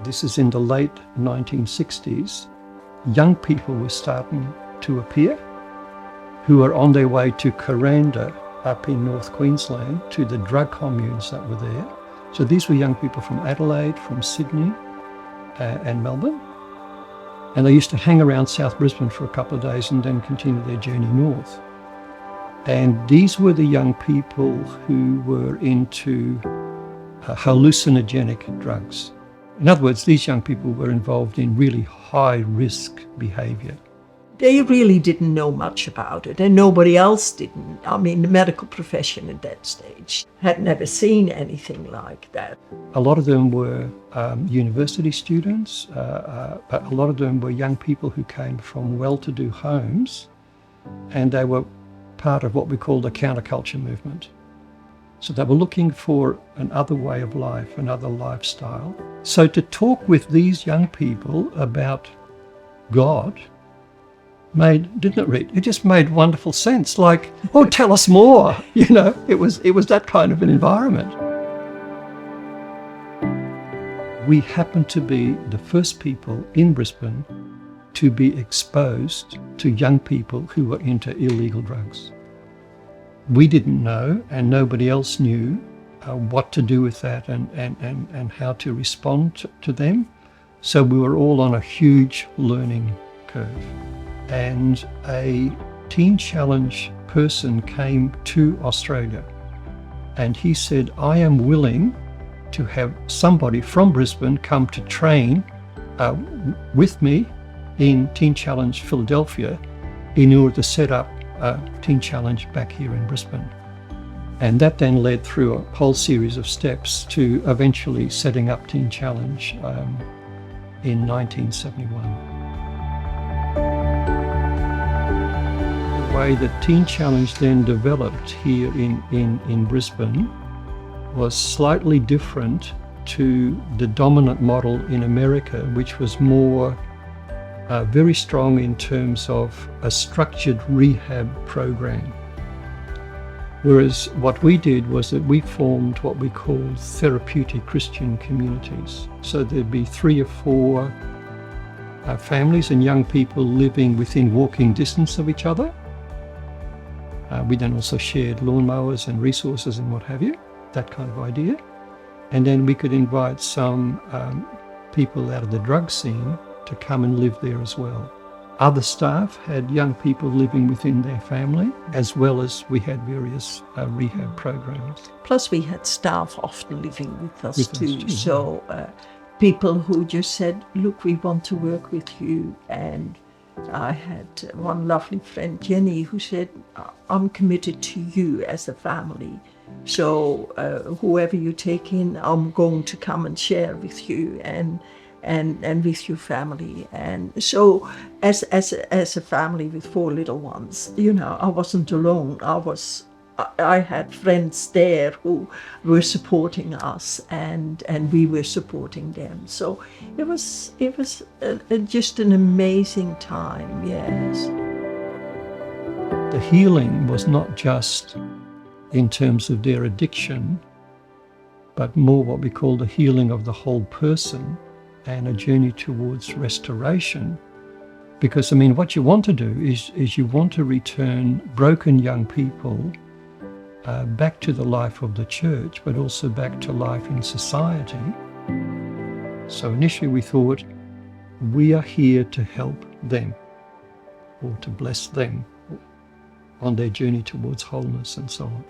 this is in the late 1960s, young people were starting to appear who were on their way to Kuranda up in North Queensland to the drug communes that were there. So these were young people from Adelaide, from Sydney and Melbourne. And they used to hang around South Brisbane for a couple of days and then continue their journey north. And these were the young people who were into hallucinogenic drugs. In other words, these young people were involved in really high-risk behaviour. They really didn't know much about it, and nobody else didn't. I mean, the medical profession at that stage had never seen anything like that. A lot of them were university students, but a lot of them were young people who came from well-to-do homes, and they were part of what we call the counterculture movement. So they were looking for another way of life, another lifestyle. So to talk with these young people about God didn't it, Rita? It just made wonderful sense. Like, oh, tell us more. You know, it was that kind of an environment. We happened to be the first people in Brisbane to be exposed to young people who were into illegal drugs. We didn't know, and nobody else knew what to do with that and how to respond to them. So we were all on a huge learning curve. And a Teen Challenge person came to Australia and he said, I am willing to have somebody from Brisbane come to train with me in Teen Challenge Philadelphia in order to set up Teen Challenge back here in Brisbane. And that then led through a whole series of steps to eventually setting up Teen Challenge in 1971. The way that Teen Challenge then developed here in Brisbane was slightly different to the dominant model in America, which was more very strong in terms of a structured rehab program. Whereas what we did was that we formed what we called therapeutic Christian communities. So there'd be 3 or 4 families and young people living within walking distance of each other. We then also shared lawnmowers and resources and what have you, that kind of idea. And then we could invite some people out of the drug scene to come and live there as well. Other staff had young people living within their family, as well as we had various rehab programs. Plus we had staff often living with us too. So people who just said, look, we want to work with you. And I had one lovely friend, Jenny, who said, I'm committed to you as a family. So whoever you take in, I'm going to come and share with you and with your family. And so as a family with 4 little ones, you know, I wasn't alone. I had friends there who were supporting us and we were supporting them. So it was just an amazing time, yes. The healing was not just in terms of their addiction, but more what we call the healing of the whole person and a journey towards restoration. Because, I mean, what you want to do is you want to return broken young people back to the life of the church, but also back to life in society. So initially we thought, we are here to help them or to bless them on their journey towards wholeness and so on.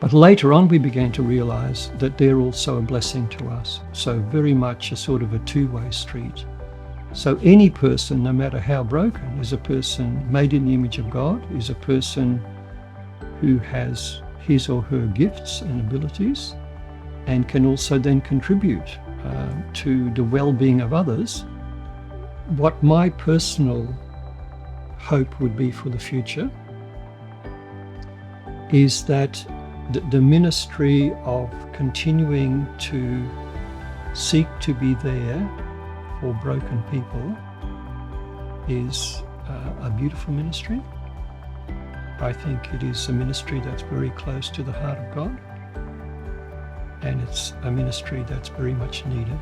But later on we began to realize that they're also a blessing to us. So very much a sort of a two-way street. So any person, no matter how broken, is a person made in the image of God, is a person who has his or her gifts and abilities and can also then contribute to the well-being of others. What my personal hope would be for the future is that the ministry of continuing to seek to be there for broken people is a beautiful ministry. I think it is a ministry that's very close to the heart of God, and it's a ministry that's very much needed.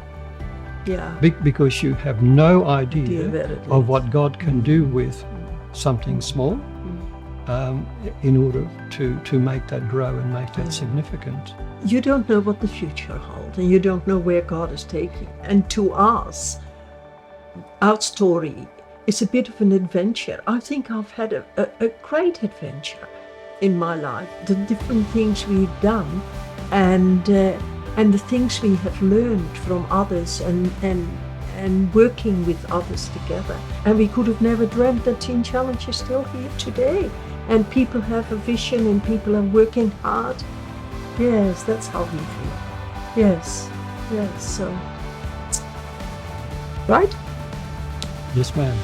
Yeah. Because you have no idea where it of is. what God can do with something small in order to make that grow and make that significant. You don't know what the future holds, and you don't know where God is taking. And to us, our story is a bit of an adventure. I think I've had a great adventure in my life. The different things we've done, and the things we have learned from others, and working with others together. And we could have never dreamt that Teen Challenge is still here today. And people have a vision, and people are working hard. Yes, that's how we feel. Yes, so. Right? Yes, ma'am.